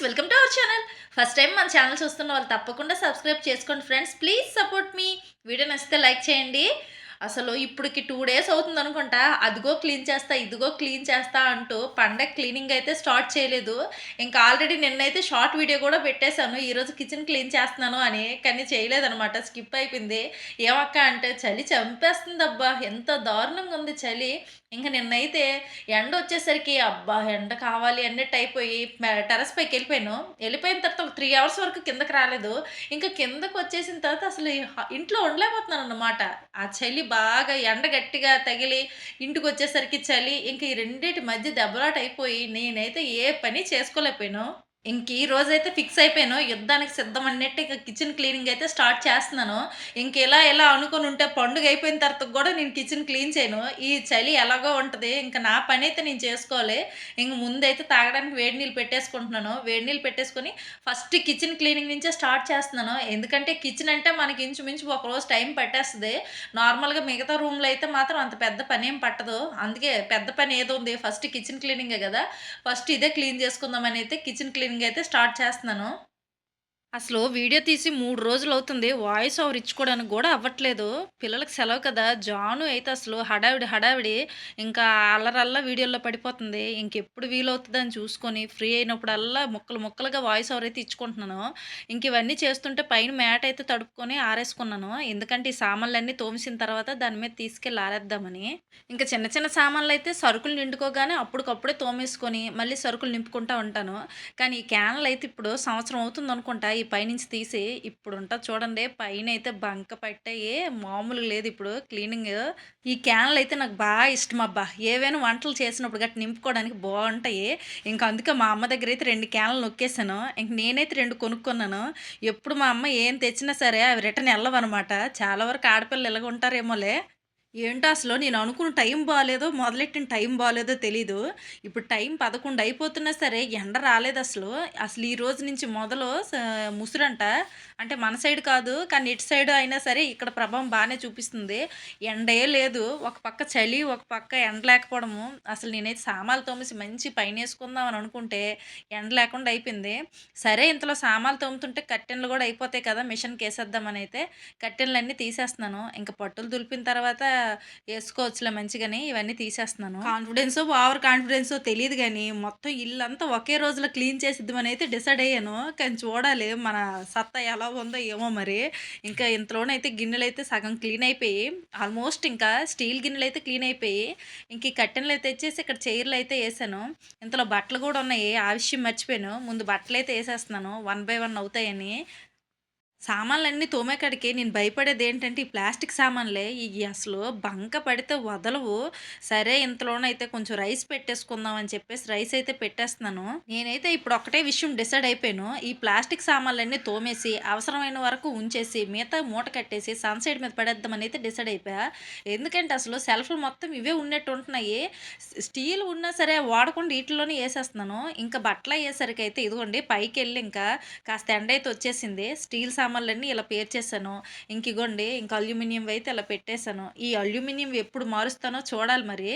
Friends, welcome to our channel. First time మన channel చూస్తున్న వాళ్ళు తప్పకుండా సబ్స్క్రైబ్ చేసుకోండి friends. Please support me. Video నచ్చితే లైక్ చేయండి. అసలు ఇప్పటికి 2 డేస్ అవుతుంది అనుకుంటా. అదిగో క్లీన్ చేస్తా, ఇదిగో క్లీన్ చేస్తా అంటూ పండగ క్లీనింగ్ అయితే స్టార్ట్ చేయలేదు. ఇంకా ఆల్రెడీ నిన్నైతే షార్ట్ వీడియో కూడా పెట్టేశాను. ఈరోజు కిచెన్ క్లీన్ చేస్తున్నాను అని. కానీ చేయలేదనమాట. స్కిప్ అయిపోయింది. ఏమక్క అంటే చలి చంపేస్తుందబ్బా! ఎంత దారుణంగా ఉంది చలి. ఇంక నిన్నైతే ఎండొచ్చేసరికి అబ్బా! ఎండ కావాలి అన్నట్టు అయిపోయి టెర్రస్ పైకెళ్ళిపోయాను. వెళ్ళిపోయిన తర్వాత ఒక 3 అవర్స్ వరకు కిందకి రాలేదు. ఇంకా కిందకొచ్చేసిన తర్వాత అసలు ఇంట్లో ఉండలేకపోతున్నానన్నమాట. ఆ చలి బాగా ఎండ గట్టిగా తగిలి ఇంటికొచ్చేసరికి చలి. ఇంక ఈ రెండిటి మధ్య దెబ్బలాట అయిపోయి నేనైతే ఏ పని చేసుకోలేకపోయాను. ఈ రోజైతే ఫిక్స్ అయిపోయాను. యుద్ధానికి సిద్ధం అన్నట్టు ఇక కిచెన్ క్లీనింగ్ అయితే స్టార్ట్ చేస్తున్నాను. ఇలా అనుకోని ఉంటే పండుగ అయిపోయిన తర్వాత కూడా నేను కిచెన్ క్లీన్ చేయను. ఈ చలి ఎలాగో ఉంటది. ఇంక నా పనైతే నేను చేసుకోవాలి. ముందైతే తాగడానికి వేడి నీళ్ళు పెట్టేసుకుంటున్నాను. వేడి నీళ్ళు పెట్టేసుకొని ఫస్ట్ కిచెన్ క్లీనింగ్ నుంచే స్టార్ట్ చేస్తున్నాను. ఎందుకంటే కిచెన్ అంటే మనకి ఇంచుమించు ఒకరోజు టైం పట్టేస్తది. నార్మల్‌గా మిగతా రూమ్‌లో అయితే మాత్రం అంత పెద్ద పనేం పట్టదు. అందుకే పెద్ద పని ఏదుంది ఫస్ట్ కిచెన్ క్లీనింగే గదా! ఫస్ట్ ఇదే క్లీన్ చేసుకుందామని అయితే కిచెన్ క్లీనింగ్ అయితే స్టార్ట్ చేస్తున్నాను. అసలు వీడియో తీసి 3 రోజులవుతుంది. వాయిస్ ఓవర్ ఇచ్చుకోవడానికి గూడా అవ్వట్లేదు. పిల్లలకి సెలవు కదా! జాను అయితే అసలు హడావిడి ఇంకా అల్లరల్లా వీడియోల్లో పడిపోతుంది. ఇంకెప్పుడు వీలవుతదని చూసుకొని ఫ్రీ అయినప్పుడల్లా ముక్కలుగా వాయిస్ ఓవర్ అయితే ఇచ్చుకుంటున్నాను. ఇవన్నీ చేస్తుంటే పైన మ్యాట్ అయితే తడుపుకొని ఆరేసుకున్నాను. ఎందుకంటే ఈ సామాన్లన్నీ తోమేసిన తర్వాత దాని మీద తీసుకెళ్ళి ఆరేద్దామని. చిన్న సామాన్లయితే సరుకులు నిండుకోగానే అప్పటికప్పుడే తోమేసుకొని మళ్ళీ సరుకులు నింపుకుంటా ఉంటాను. కానీ ఈ క్యాన్‌లయితే ఇప్పుడు సంవత్సరం అవుతుందనుకుంటా ఈ పైనుంచి తీసి. ఇప్పుడుంటది చూడండి పైనయితే బంక పట్టాయి. మామూలుగా లేదు ఇప్పుడు క్లీనింగ్. ఈ క్యాన్‌లయితే నాకు ఇష్టమబ్బా! ఏవైనా వంటలు చేసినప్పుడు గట్టా నింపుకోవడానికి బావుంటాయి. అందుకే మా అమ్మ దగ్గరైతే 2 క్యాన్‌లు నొక్కేసాను. నేనైతే 2 కొనుక్కున్నాను. ఎప్పుడు మా అమ్మ ఏం తెచ్చినా సరే అవి రిటర్న్ ఎళ్ళవనమాట. చాలా వరకు ఆడపిల్లలు ఇలాగ ఉంటారేమోలే! ఏంటో అసలు నేను అనుకున్న టైం బాలేదో, మొదలెట్టిన టైం బాలేదో తెలీదు. ఇప్పుడు టైం 11 అయిపోతున్నా సరే ఎండ రాలేదసలు. అసలు ఈ రోజు నుంచి మొదలు ముసురంట. అంటే మన సైడ్ కాదు, కానీ ఇటు సైడ్ అయినా సరే ఇక్కడ ప్రభావం బానే చూపిస్తుంది. ఎండే లేదు. ఒక పక్క చలి, ఒక పక్క ఎండ లేకపోవడము. అసలు నేనైతే సామాన్లు తోమేసి మంచి పైనేసుకుందాం అని అనుకుంటే ఎండ లేకుండా అయిపోయింది. సరే ఇంతలో సామాన్లు తోముతుంటే కర్టెన్లు కూడా అయిపోతాయి కదా! మిషన్‌కేసేద్దామనైతే కర్టెన్‌లన్నీ తీసేస్తున్నాను. పట్టులు దులిపిన తర్వాత ఏసుకోవచ్చులే మంచిగాని ఇవన్నీ తీసేస్తున్నాను. ఓవర్ కాన్ఫిడెన్సో తెలీదు గానీ, మొత్తం ఇల్లంతా ఒకే రోజులో క్లీన్ చేసేద్దామనైతే డిసైడ్ అయ్యాను. కానీ చూడాలి మన సత్తా ఎలా ఉందో ఏమో మరి. ఇంతలోనైతే గిన్నెలైతే సగం క్లీన్ అయిపోయి, ఆల్మోస్ట్ ఇంకా స్టీల్ గిన్నెలైతే క్లీన్ అయిపోయి, ఈ కర్టెన్‌లు తెచ్చేసి ఇక్కడ చైర్‌లయితే ఏసాను. ఇంతలో బట్టలు గూడా ఉన్నాయి. ఆ విషయం మర్చిపోయాను. ముందు బట్టలైతే ఏసేస్తున్నాను. వన్ బై వన్ అవుతాయని. సామాన్లన్నీ తోమేకాడికి నేను భయపడేదేంటంటే, ఈ ప్లాస్టిక్ సామాన్లే. ఇయి అసలు బంక పడితే వదలవు. సరే ఇంతలోనైతే కొంచెం రైస్ పెట్టేసుకుందాం అని చెప్పేసి రైస్ అయితే పెట్టేస్తున్నాను. నేనైతే ఇప్పుడు ఒక్కటే విషయం డిసైడ్ అయిపోయాను. ఈ ప్లాస్టిక్ సామాన్లన్నీ తోమేసి, అవసరమైన వరకు ఉంచేసి, మిగతా మూట కట్టేసి సన్‌సైడ్ మీద పడేద్దామని అయితే డిసైడ్ అయిపోయా. ఎందుకంటే అసలు సెల్ఫ్‌లు మొత్తం ఇవే ఉన్నట్టు ఉంటున్నాయి. స్టీల్ ఉన్నా సరే వాడకుండా ఈటిల్లోనే ఏసేస్తున్నాను. బట్టలయ్యేసరికయితే ఇదిగోండి పైకెళ్ళి కాస్త ఎండైతే వచ్చేసింది. స్టీల్ సామాన్లన్నీ ఇలా పేర్చేసాను. ఇగోండి అల్యూమినియంవి అయితే ఇలా పెట్టేసాను. ఈ అల్యూమినియం ఎప్పుడు మారుస్తానో చూడాలి మరి.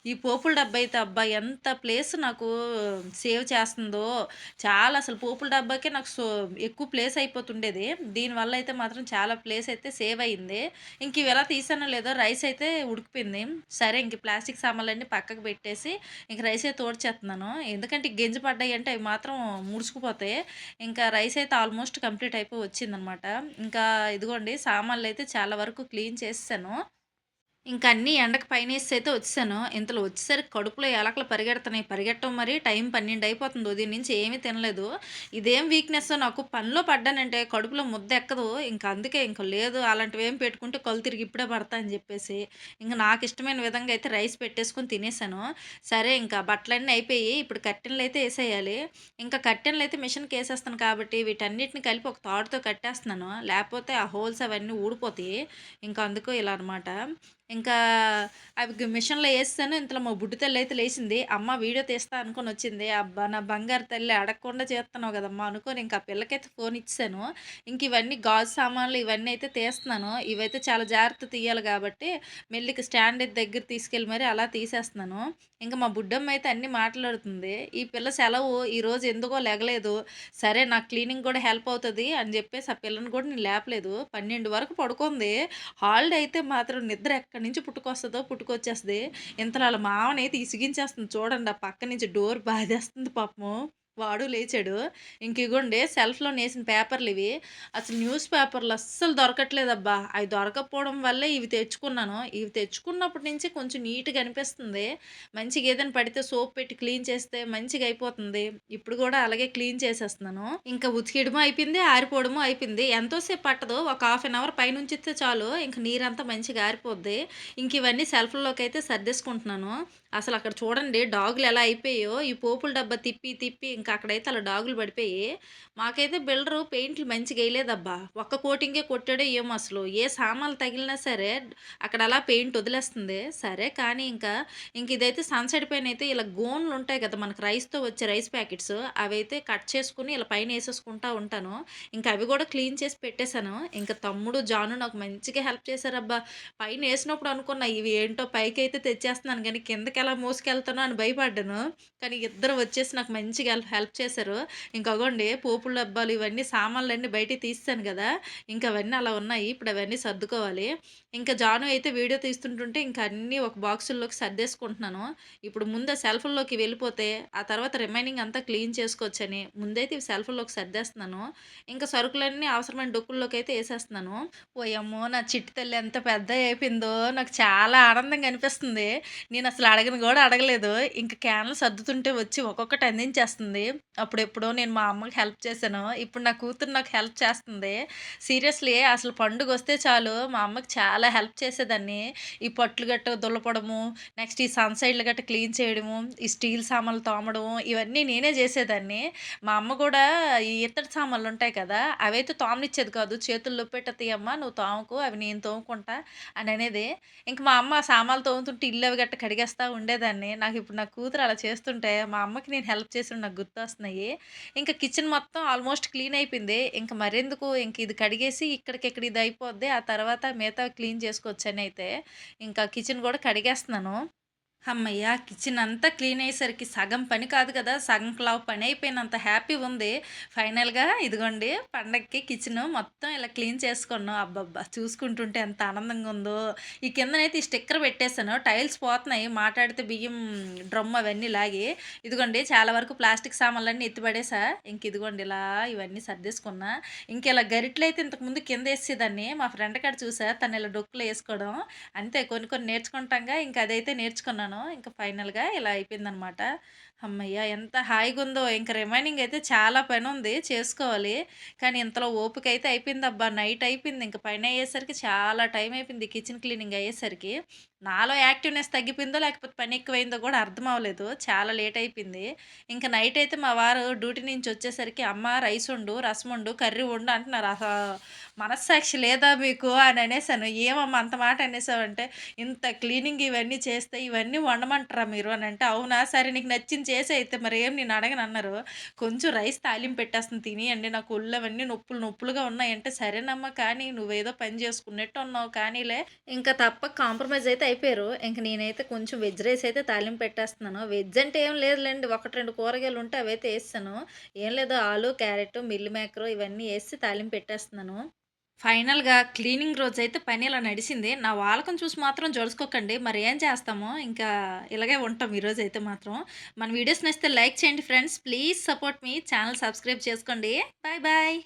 ఈ పోపుల డబ్బా అయితే అబ్బా! ఎంత ప్లేస్ నాకు సేవ్ చేస్తుందో. చాలా అసలు పోపుల డబ్బాకే నాకు ఎక్కువ ప్లేస్ అయిపోతుండేది. దీనివల్ల అయితే మాత్రం చాలా ప్లేస్ అయితే సేవ్ అయింది. ఇవి ఎలా తీసానో లేదో రైస్ అయితే ఉడికిపోయింది. సరే ప్లాస్టిక్ సామాన్లన్నీ పక్కకు పెట్టేసి రైస్ అయితే తోడ్చేస్తున్నాను. ఎందుకంటే గింజ పడ్డాయంటే అవి మాత్రం ముడుచుకుపోతాయి. రైస్ అయితే ఆల్మోస్ట్ కంప్లీట్ అయిపోయి వచ్చిందనమాట. ఇదిగోండి సామాన్లయితే చాలా వరకు క్లీన్ చేసేసాను. అన్నీ ఎండకు పైనేసైతే వచ్చేసాను. ఇంతలో వచ్చేసరికి కడుపులో ఎలకలు పరిగెడుతున్నాయి. పరిగెట్టడం మరి టైం 12 అయిపోతుంది. ఉదయం నుంచి ఏమీ తినలేదు. ఇదేం వీక్‌నెస్సో నాకు పనిలో పడ్డానంటే కడుపులో ముద్ద ఎక్కదు. అందుకే లేదు అలాంటివేం పెట్టుకుంటే కళ్ళు తిరిగి ఇప్పుడే పడతా అని చెప్పేసి, నాకిష్టమైన విధంగా అయితే రైస్ పెట్టేసుకొని తినేసాను. సరే బట్టలన్నీ అయిపోయి ఇప్పుడు కర్టెన్‌లయితే ఏసేయాలి. కర్టెన్‌లయితే మిషన్‌కేసేస్తాను కాబట్టి వీటన్నిటిని కలిపి ఒక తాడుతో కట్టేస్తున్నాను. లేపోతే ఆ హోల్స్ అవన్నీ ఊడిపోతాయి. అందుకు ఇలా అనమాట. ఇంకా అవి మిషన్‌లో ఏసేసాను. ఇంతలో మా బుడ్డి తల్లయితే లేసింది. అమ్మ వీడియో తీస్తా అనుకోనొచ్చింది. అబ్బా! నా బంగారు తల్లి అడగకుండా చేత్తన్నావు గదమ్మా! అనుకోని ఇంక ఆ పిల్లకైతే ఫోన్ ఇచ్చేసాను. ఇంక ఇవన్నీ గాజు సామాన్లు ఇవన్నీ అయితే తీస్తున్నాను. ఇవైతే చాలా జాగ్రత్త తీయాలి గాబట్టి మెల్లిక స్టాండ్ అయితే దగ్గర తీసుకెళ్ళి మరి అలా తీసేస్తున్నాను. ఇంక మా బుడ్డమ్మ అయితే అన్నీ మాట్లాడుతుంది. ఈ పిల్ల సెలవు ఈరోజు ఎందుకో లెగలేదు. సరే నాకు క్లీనింగ్ గూడా హెల్ప్ అవుతది అని జెప్పేసి ఆ పిల్లని గూడా నేను లేపలేదు. 12 వరకు పడుకుంది. హాలిడే అయితే మాత్రం నిద్ర ఎక్కడి నుంచి పుట్టుకొస్తదో పుట్టుకొచ్చేస్తది. ఇంతలో ఆళ్ళ మామనైతే ఇసిగించేస్తుంది చూడండి. ఆ పక్క నుంచి డోర్ బాధేస్తుంది పాపం. వాడు లేచాడు. ఇంక ఇగోండి షెల్ఫ్‌లోనేసిన పేపర్‌లివి. అసలు న్యూస్ పేపర్‌లు అస్సలు దొరకట్లేదబ్బా! అయి దొరకకపోవడం వల్లే ఇవి తెచ్చుకున్నాను. ఇవి తెచ్చుకున్నప్పటి నుంచి కొంచెం నీట్‌గా అనిపిస్తుంది. మంచిగా ఏదైనా పడితే సోప్ పెట్టి క్లీన్ చేస్తే మంచిగా అయిపోతుంది. ఇప్పుడు గూడా అలాగే క్లీన్ చేసేస్తున్నాను. ఇంకా ఉతికియడము అయిపోయింది, ఆరిపోవడము అయిపోయింది. ఎంతో సేపు పట్టదు. ఒక హాఫ్ అన్ అవర్ పైనుంచితే చాలు ఇంక నీరంతా మంచిగా ఆరిపోద్ది. ఇంక ఇవన్నీ సెల్ఫ్‌ల్లోకైతే సర్దేసుకుంటున్నాను. అసలు అక్కడ చూడండి డాగులు ఎలా అయిపోయాయో, ఈ పోపుల డబ్బా తిప్పి, తిప్పి ఇంక అక్కడైతే అలా డాగులు పడిపోయి, మాకైతే బిల్డరు పెయింట్లు మంచిగెయలేదబ్బా! ఒక్క కోటింగే కొట్టాడో ఏమో అసలు. ఏ సామాన్లు తగిలినా సరే అక్కడ అలా పెయింట్ వదిలేస్తుంది. సరే కానీ ఇంక ఇదైతే సన్‌సైడ్ పైనైతే ఇలా గోన్లుంటాయి కదా! మనకు రైస్‌తో వచ్చే రైస్ ప్యాకెట్స్ అవైతే కట్ చేసుకొని ఇలా పైనేసేసుకుంటా ఉంటాను. ఇంక అవి గూడా క్లీన్ చేసి పెట్టేసాను. ఇంక తమ్ముడు, జాను నాకు మంచిగా హెల్ప్ చేశారబ్బా! పైనేసినప్పుడు అనుకున్నా ఇవి ఏంటో పైకైతే తెచ్చేస్తున్నాను గానీ కిందకెలా మోసుకెళ్తానో అని భయపడ్డాను. కానీ ఇద్దరు వచ్చేసి నాకు మంచిగా హెల్ప్ చేశారు. ఇంక అగోండి పోపుల డబ్బాలు ఇవన్నీ సామాన్లన్నీ బయటికి తీసేసాను గదా! ఇంక అవన్నీ అలా ఉన్నాయి. ఇప్పుడు అవన్నీ సర్దుకోవాలి. ఇంకా జాను అయితే వీడియో తీస్తుంటుంటే ఇంక అన్నీ ఒక బాక్సుల్లోకి సర్దేసుకుంటున్నాను. ఇప్పుడు ముందు ఆ సెల్ఫ్‌ల్లోకి వెళ్ళిపోతే ఆ తర్వాత రిమైనింగ్ అంతా క్లీన్ చేసుకోవచ్చని ముందైతే ఇవి సెల్ఫ్‌ల్లోకి సర్దేస్తున్నాను. ఇంకా సరుకులన్నీ అవసరమైన డొక్కుల్లోకైతే ఏసేస్తున్నాను. ఓయమ్మో! నా చిట్టి తల్లి ఎంత పెద్దగయిపోయిందో నాకు చాలా ఆనందంగా అనిపిస్తుంది. నేనసలు అడగను గూడా అడగలేదు. ఇంక క్యాన్లు సర్దుతుంటే వచ్చి ఒక్కొక్కటి అందించేస్తుంది. అప్పుడెప్పుడో నేను మా అమ్మకి హెల్ప్ చేశాను. ఇప్పుడు నా కూతురు నాకు హెల్ప్ చేస్తుంది. సీరియస్‌లీ అసలు పండుగొస్తే చాలు మా అమ్మకి చాలా హెల్ప్ చేసేదాన్ని. ఈ పట్లు గట్ట దులపడము, నెక్స్ట్ ఈ సన్ సైడ్‌లు గట్ట క్లీన్ చేయడము, ఈ స్టీల్ సామాన్లు తోమడము ఇవన్నీ నేనే జేసేదాన్ని. మా అమ్మ గూడా ఈ ఇత్తడి సామాన్లుంటాయి కదా! అవైతే తోమనిచ్చేది కాదు. "చేతులు నొప్పెట్టతయమ్మా నువ్వు తోమకు. అవి నేను తోముకుంటా" అననేది. ఇంక మా అమ్మ సామాన్లు తోముతుంటే ఇల్లు అవి గట్టా కడిగేస్తా ఉండేదాన్ని. నాకిప్పుడు నా కూతురు అలా చేస్తుంటే మా అమ్మకి నేను హెల్ప్ చేసినవి నాకు గుర్తొస్తున్నాయి. ఇంక కిచెన్ మొత్తం ఆల్మోస్ట్ క్లీన్ అయిపోయింది. ఇంక మరెందుకు ఇంక ఇది కడిగేసి ఇక్కడికిక్కడ ఇది అయిపోద్ది. ఆ తర్వాత మిగతావి క్లీన్ చేసుకోవచ్చనైతే ఇంకా కిచెన్ గూడా కడిగేస్తున్నాను. హమ్మయ్య! కిచెనంతా క్లీన్ అయ్యేసరికి సగం పని కాదు కదా! సగం క్లావ్ పనయిపోయినంత హ్యాపీగుంది. ఫైనల్‌గా ఇదిగోండి పండగకి కిచెను మొత్తం ఇలా క్లీన్ చేసుకున్నాం. అబ్బబ్బా! చూసుకుంటుంటే ఎంత ఆనందంగా ఉందో. ఈ కిందనైతే ఈ స్టిక్కర్ పెట్టేసాను. టైల్స్ పోతున్నాయి మాటాడితే బియ్యం డ్రమ్ అవన్నీ లాగి. ఇదిగోండి చాలా వరకు ప్లాస్టిక్ సామాన్లన్నీ ఎత్తి పడేసా. ఇంక ఇదిగోండి ఇలా ఇవన్నీ సర్దేసుకున్నా. ఇంకిలా గరిటెలైతే ఇంతకుముందు కిందేసేదాన్ని. మా ఫ్రెండ్ కాడ చూసా తను ఇలా డొక్కులో ఏసుకోవడం. అంతే కొన్ని కొన్ని నేర్చుకుంటాంగా ఇంక అదైతే నేర్చుకున్నాను. ఇంక ఫైనల్‌గా ఇలా అయిపోయిందనమాట. హమ్మయ్య! ఎంత హాయిగుందో. ఇంక రిమైనింగ్ అయితే చాలా పనుంది చేసుకోవాలి. కానీ ఇంతలో ఓపికైతే అయిపోయిందబ్బా! నైట్ అయిపోయింది. ఇంక పనయ్యేసరికి చాలా టైం అయిపోయింది కిచెన్ క్లీనింగ్ అయ్యేసరికి. నాలో యాక్టివ్‌నెస్ తగ్గిపోయిందో లేకపోతే పని ఎక్కువైందో కూడా అర్థం అవ్వలేదు. చాలా లేట్ అయిపోయింది. ఇంక నైట్ అయితే మా వారు డ్యూటీ నుంచి వచ్చేసరికి "అమ్మ రైస్ వండు, రసం వండు, కర్రీ వండు" అంటున్నారు. మనస్సాక్షి లేదా మీకు అని అనేసాను. "ఏమమ్మా అంత మాట అనేసావంటే" ఇంత క్లీనింగ్ ఇవన్నీ చేస్తే ఇవన్నీ వండమంటారా మీరు అని అంటే, అవునా సరే నీకు నచ్చింది చేసేయి అయితే మరేం నేను అడగనన్నారు. కొంచెం రైస్ తాలింపు పెట్టేస్తుంది తినేయండి నాకు ఒళ్ళు అవన్నీ నొప్పులు నొప్పులుగా ఉన్నాయంటే, సరేనమ్మా కానీ నువ్వేదో పని చేసుకున్నట్టు ఉన్నావు కానీలే. ఇంకా తప్పక కాంప్రమైజ్ అయితే అయిపోయారు. ఇంక నేనైతే కొంచెం వెజ్ రైస్ అయితే తాలింపు పెట్టేస్తున్నాను. వెజ్ అంటే ఏం లేదులెండి. 1, 2 కూరగాయలు ఉంటే అవైతే ఏసేసాను. ఏం లేదు ఆలు, క్యారెట్, మిల్ మేకరు ఇవన్నీ ఏసి తాలింపు పెట్టేస్తున్నాను. ఫైనల్‌గా క్లీనింగ్ రోజైతే పని ఇలా నడిసింది. నా వాలకం చూసి మాత్రం జడుసుకోకండి. మరి ఏం చేస్తాము, ఇంకా ఇలాగే ఉంటాం ఈరోజైతే మాత్రం. మన వీడియోస్ నచ్చితే లైక్ చేయండి friends. Please support me. Channel subscribe చేసుకోండి. Bye bye.